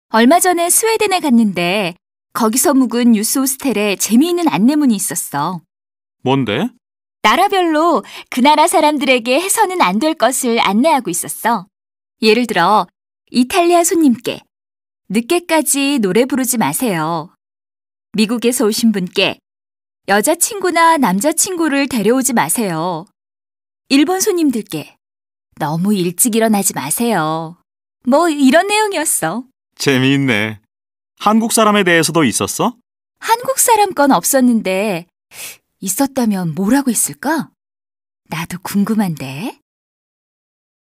얼마 전에 스웨덴에 갔는데 거기서 묵은 유스 호스텔에 재미있는 안내문이 있었어. 뭔데? 나라별로 그 나라 사람들에게 해서는 안 될 것을 안내하고 있었어. 예를 들어 이탈리아 손님께 늦게까지 노래 부르지 마세요. 미국에서 오신 분께 여자친구나 남자친구를 데려오지 마세요. 일본 손님들께 너무 일찍 일어나지 마세요. 뭐 이런 내용이었어. 재미있네. 한국 사람에 대해서도 있었어? 한국 사람 건 없었는데 있었다면 뭐라고 했을까? 나도 궁금한데.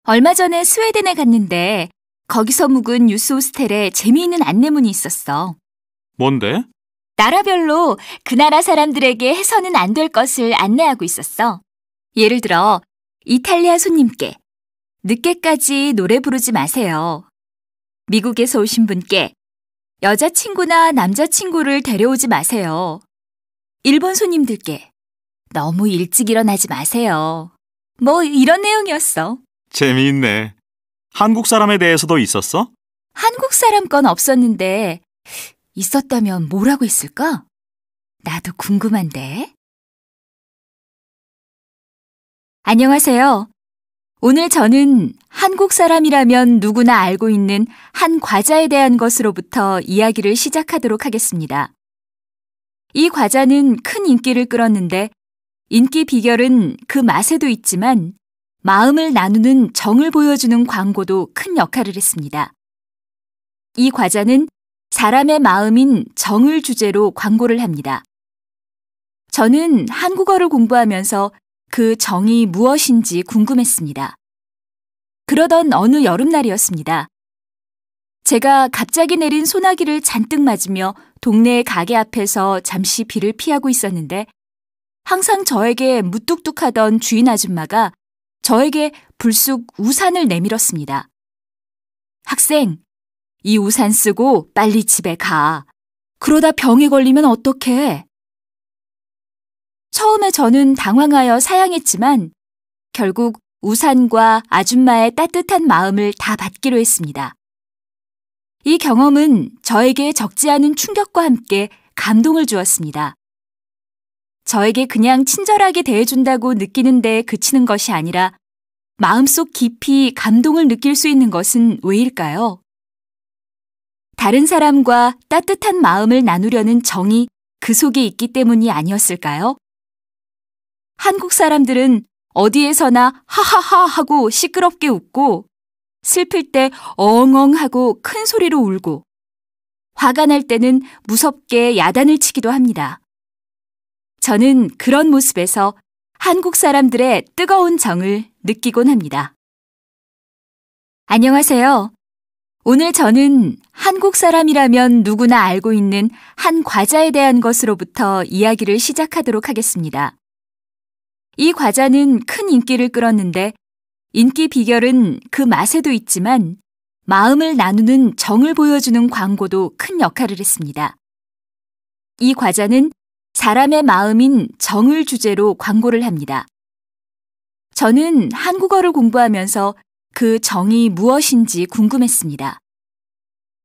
얼마 전에 스웨덴에 갔는데 거기서 묵은 유스 호스텔에 재미있는 안내문이 있었어. 뭔데? 나라별로 그 나라 사람들에게 해서는 안 될 것을 안내하고 있었어. 예를 들어 이탈리아 손님께 늦게까지 노래 부르지 마세요. 미국에서 오신 분께 여자친구나 남자친구를 데려오지 마세요. 일본 손님들께 너무 일찍 일어나지 마세요. 뭐 이런 내용이었어. 재미있네. 한국 사람에 대해서도 있었어? 한국 사람 건 없었는데 있었다면 뭐라고 했을까? 나도 궁금한데. 안녕하세요. 오늘 저는 한국 사람이라면 누구나 알고 있는 한 과자에 대한 것으로부터 이야기를 시작하도록 하겠습니다. 이 과자는 큰 인기를 끌었는데 인기 비결은 그 맛에도 있지만 마음을 나누는 정을 보여주는 광고도 큰 역할을 했습니다. 이 과자는 사람의 마음인 정을 주제로 광고를 합니다. 저는 한국어를 공부하면서 그 정이 무엇인지 궁금했습니다. 그러던 어느 여름날이었습니다. 제가 갑자기 내린 소나기를 잔뜩 맞으며 동네 가게 앞에서 잠시 비를 피하고 있었는데 항상 저에게 무뚝뚝하던 주인 아줌마가 저에게 불쑥 우산을 내밀었습니다. 학생, 이 우산 쓰고 빨리 집에 가. 그러다 병에 걸리면 어떡해? 처음에 저는 당황하여 사양했지만 결국 우산과 아줌마의 따뜻한 마음을 다 받기로 했습니다. 이 경험은 저에게 적지 않은 충격과 함께 감동을 주었습니다. 저에게 그냥 친절하게 대해준다고 느끼는 데 그치는 것이 아니라 마음속 깊이 감동을 느낄 수 있는 것은 왜일까요? 다른 사람과 따뜻한 마음을 나누려는 정이 그 속에 있기 때문이 아니었을까요? 한국 사람들은 어디에서나 하하하 하고 시끄럽게 웃고 슬플 때 엉엉 하고 큰 소리로 울고 화가 날 때는 무섭게 야단을 치기도 합니다. 저는 그런 모습에서 한국 사람들의 뜨거운 정을 느끼곤 합니다. 안녕하세요. 오늘 저는 한국 사람이라면 누구나 알고 있는 한 과자에 대한 것으로부터 이야기를 시작하도록 하겠습니다. 이 과자는 큰 인기를 끌었는데 인기 비결은 그 맛에도 있지만 마음을 나누는 정을 보여주는 광고도 큰 역할을 했습니다. 이 과자는 사람의 마음인 정을 주제로 광고를 합니다. 저는 한국어를 공부하면서 그 정이 무엇인지 궁금했습니다.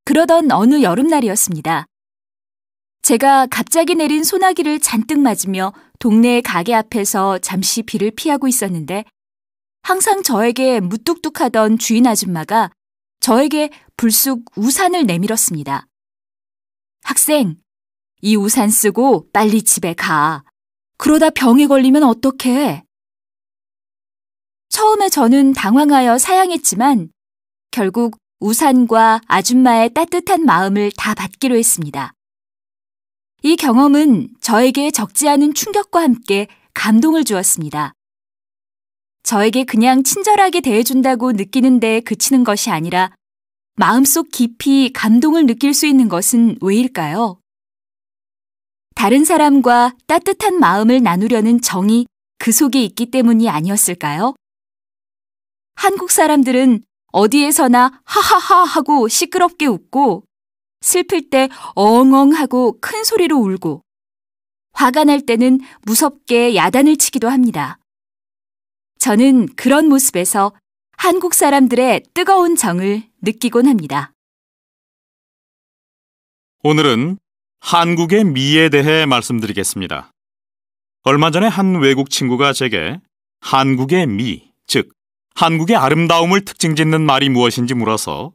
그러던 어느 여름날이었습니다. 제가 갑자기 내린 소나기를 잔뜩 맞으며 동네 가게 앞에서 잠시 비를 피하고 있었는데 항상 저에게 무뚝뚝하던 주인 아줌마가 저에게 불쑥 우산을 내밀었습니다. 학생, 이 우산 쓰고 빨리 집에 가. 그러다 병에 걸리면 어떡해? 처음에 저는 당황하여 사양했지만 결국 우산과 아줌마의 따뜻한 마음을 다 받기로 했습니다. 이 경험은 저에게 적지 않은 충격과 함께 감동을 주었습니다. 저에게 그냥 친절하게 대해준다고 느끼는 데 그치는 것이 아니라 마음속 깊이 감동을 느낄 수 있는 것은 왜일까요? 다른 사람과 따뜻한 마음을 나누려는 정이 그 속에 있기 때문이 아니었을까요? 한국 사람들은 어디에서나 하하하 하고 시끄럽게 웃고 슬플 때 엉엉 하고 큰 소리로 울고 화가 날 때는 무섭게 야단을 치기도 합니다. 저는 그런 모습에서 한국 사람들의 뜨거운 정을 느끼곤 합니다. 오늘은 한국의 미에 대해 말씀드리겠습니다. 얼마 전에 한 외국 친구가 제게 한국의 미, 즉 한국의 아름다움을 특징 짓는 말이 무엇인지 물어서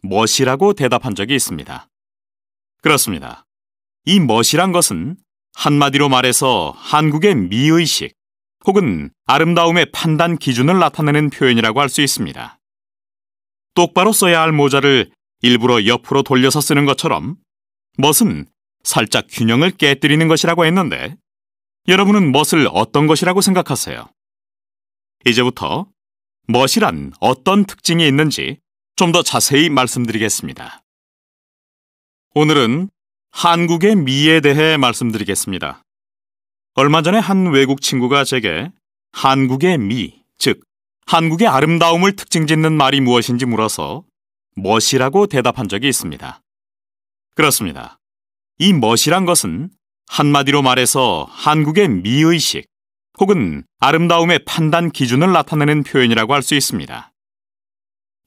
멋이라고 대답한 적이 있습니다. 그렇습니다. 이 멋이란 것은 한마디로 말해서 한국의 미의식 혹은 아름다움의 판단 기준을 나타내는 표현이라고 할 수 있습니다. 똑바로 써야 할 모자를 일부러 옆으로 돌려서 쓰는 것처럼 멋은 살짝 균형을 깨뜨리는 것이라고 했는데 여러분은 멋을 어떤 것이라고 생각하세요? 이제부터 멋이란 어떤 특징이 있는지 좀 더 자세히 말씀드리겠습니다. 오늘은 한국의 미에 대해 말씀드리겠습니다. 얼마 전에 한 외국 친구가 제게 한국의 미, 즉 한국의 아름다움을 특징 짓는 말이 무엇인지 물어서 멋이라고 대답한 적이 있습니다. 그렇습니다. 이 멋이란 것은 한마디로 말해서 한국의 미의식 혹은 아름다움의 판단 기준을 나타내는 표현이라고 할 수 있습니다.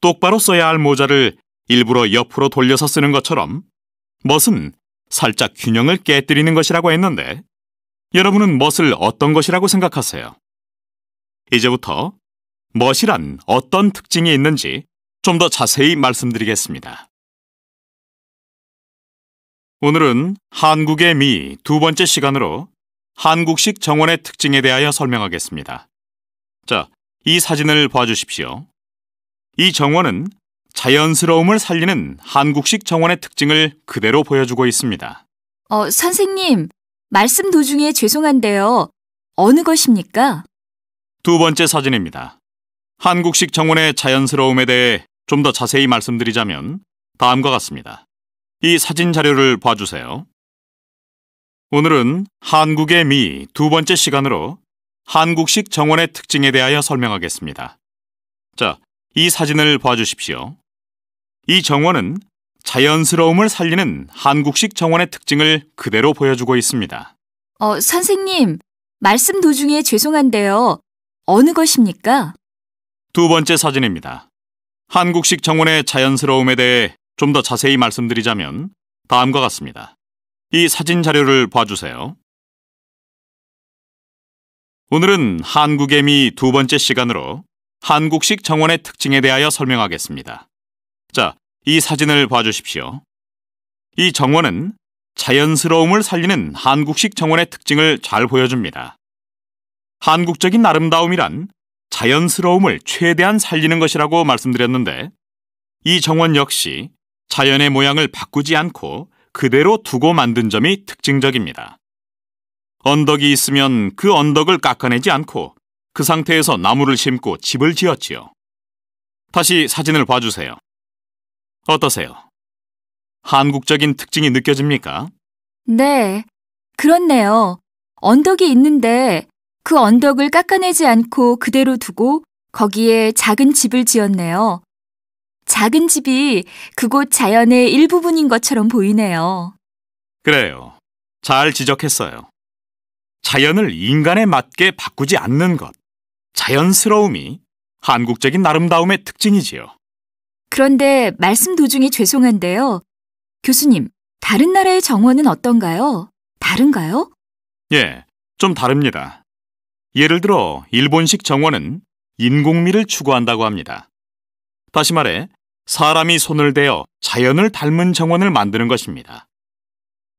똑바로 써야 할 모자를 일부러 옆으로 돌려서 쓰는 것처럼 멋은 살짝 균형을 깨뜨리는 것이라고 했는데 여러분은 멋을 어떤 것이라고 생각하세요? 이제부터 멋이란 어떤 특징이 있는지 좀 더 자세히 말씀드리겠습니다. 오늘은 한국의 미 두 번째 시간으로 한국식 정원의 특징에 대하여 설명하겠습니다. 자, 이 사진을 봐주십시오. 이 정원은 자연스러움을 살리는 한국식 정원의 특징을 그대로 보여주고 있습니다. 선생님, 말씀 도중에 죄송한데요. 어느 것입니까? 두 번째 사진입니다. 한국식 정원의 자연스러움에 대해 좀 더 자세히 말씀드리자면 다음과 같습니다. 이 사진 자료를 봐주세요. 오늘은 한국의 미 두 번째 시간으로 한국식 정원의 특징에 대하여 설명하겠습니다. 자, 이 사진을 봐주십시오. 이 정원은 자연스러움을 살리는 한국식 정원의 특징을 그대로 보여주고 있습니다. 선생님, 말씀 도중에 죄송한데요. 어느 것입니까? 두 번째 사진입니다. 한국식 정원의 자연스러움에 대해 좀 더 자세히 말씀드리자면 다음과 같습니다. 이 사진 자료를 봐주세요. 오늘은 한국의 미 두 번째 시간으로 한국식 정원의 특징에 대하여 설명하겠습니다. 자, 이 사진을 봐주십시오. 이 정원은 자연스러움을 살리는 한국식 정원의 특징을 잘 보여줍니다. 한국적인 아름다움이란 자연스러움을 최대한 살리는 것이라고 말씀드렸는데 이 정원 역시 자연의 모양을 바꾸지 않고 그대로 두고 만든 점이 특징적입니다. 언덕이 있으면 그 언덕을 깎아내지 않고 그 상태에서 나무를 심고 집을 지었지요. 다시 사진을 봐주세요. 어떠세요? 한국적인 특징이 느껴집니까? 네, 그렇네요. 언덕이 있는데 그 언덕을 깎아내지 않고 그대로 두고 거기에 작은 집을 지었네요. 작은 집이 그곳 자연의 일부분인 것처럼 보이네요. 그래요. 잘 지적했어요. 자연을 인간에 맞게 바꾸지 않는 것, 자연스러움이 한국적인 아름다움의 특징이지요. 그런데 말씀 도중에 죄송한데요. 교수님, 다른 나라의 정원은 어떤가요? 다른가요? 예, 좀 다릅니다. 예를 들어 일본식 정원은 인공미를 추구한다고 합니다. 다시 말해 사람이 손을 대어 자연을 닮은 정원을 만드는 것입니다.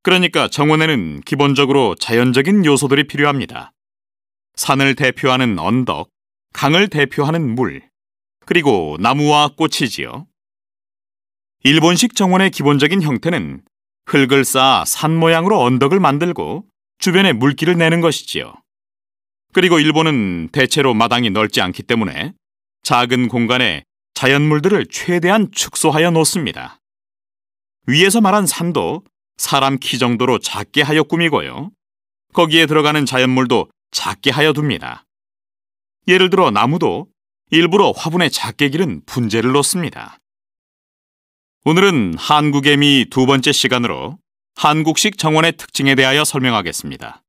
그러니까 정원에는 기본적으로 자연적인 요소들이 필요합니다. 산을 대표하는 언덕, 강을 대표하는 물, 그리고 나무와 꽃이지요. 일본식 정원의 기본적인 형태는 흙을 쌓아 산 모양으로 언덕을 만들고 주변에 물길을 내는 것이지요. 그리고 일본은 대체로 마당이 넓지 않기 때문에 작은 공간에 자연물들을 최대한 축소하여 놓습니다. 위에서 말한 산도 사람 키 정도로 작게 하여 꾸미고요. 거기에 들어가는 자연물도 작게 하여 둡니다. 예를 들어 나무도 일부러 화분에 작게 기른 분재를 놓습니다. 오늘은 한국의 미 두 번째 시간으로 한국식 정원의 특징에 대하여 설명하겠습니다.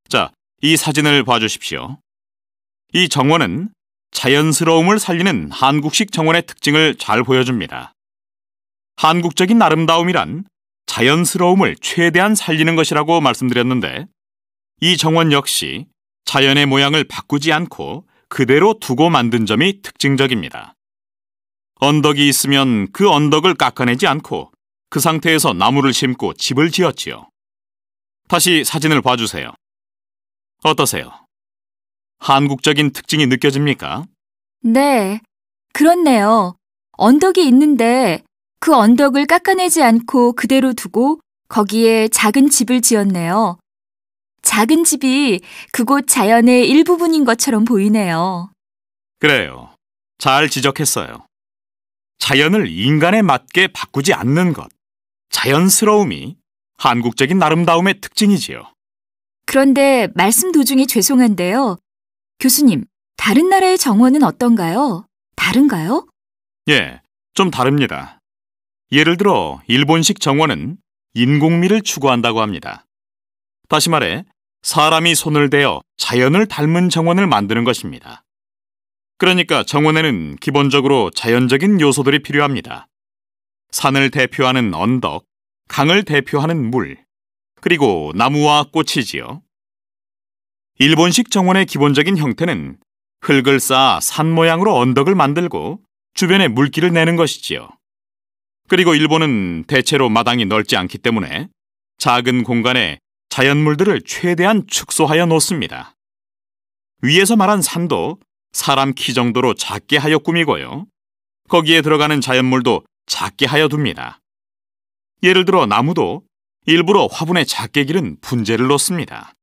자, 이 사진을 봐주십시오. 이 정원은 자연스러움을 살리는 한국식 정원의 특징을 잘 보여줍니다. 한국적인 아름다움이란 자연스러움을 최대한 살리는 것이라고 말씀드렸는데, 이 정원 역시 자연의 모양을 바꾸지 않고 그대로 두고 만든 점이 특징적입니다. 언덕이 있으면 그 언덕을 깎아내지 않고 그 상태에서 나무를 심고 집을 지었지요. 다시 사진을 봐주세요. 어떠세요? 한국적인 특징이 느껴집니까? 네, 그렇네요. 언덕이 있는데 그 언덕을 깎아내지 않고 그대로 두고 거기에 작은 집을 지었네요. 작은 집이 그곳 자연의 일부분인 것처럼 보이네요. 그래요. 잘 지적했어요. 자연을 인간에 맞게 바꾸지 않는 것, 자연스러움이 한국적인 아름다움의 특징이지요. 그런데 말씀 도중에 죄송한데요. 교수님, 다른 나라의 정원은 어떤가요? 다른가요? 예, 좀 다릅니다. 예를 들어 일본식 정원은 인공미를 추구한다고 합니다. 다시 말해 사람이 손을 대어 자연을 닮은 정원을 만드는 것입니다. 그러니까 정원에는 기본적으로 자연적인 요소들이 필요합니다. 산을 대표하는 언덕, 강을 대표하는 물, 그리고 나무와 꽃이지요. 일본식 정원의 기본적인 형태는 흙을 쌓아 산 모양으로 언덕을 만들고 주변에 물길을 내는 것이지요. 그리고 일본은 대체로 마당이 넓지 않기 때문에 작은 공간에 자연물들을 최대한 축소하여 놓습니다. 위에서 말한 산도 사람 키 정도로 작게 하여 꾸미고요. 거기에 들어가는 자연물도 작게 하여 둡니다. 예를 들어 나무도 일부러 화분에 작게 기른 분재를 놓습니다.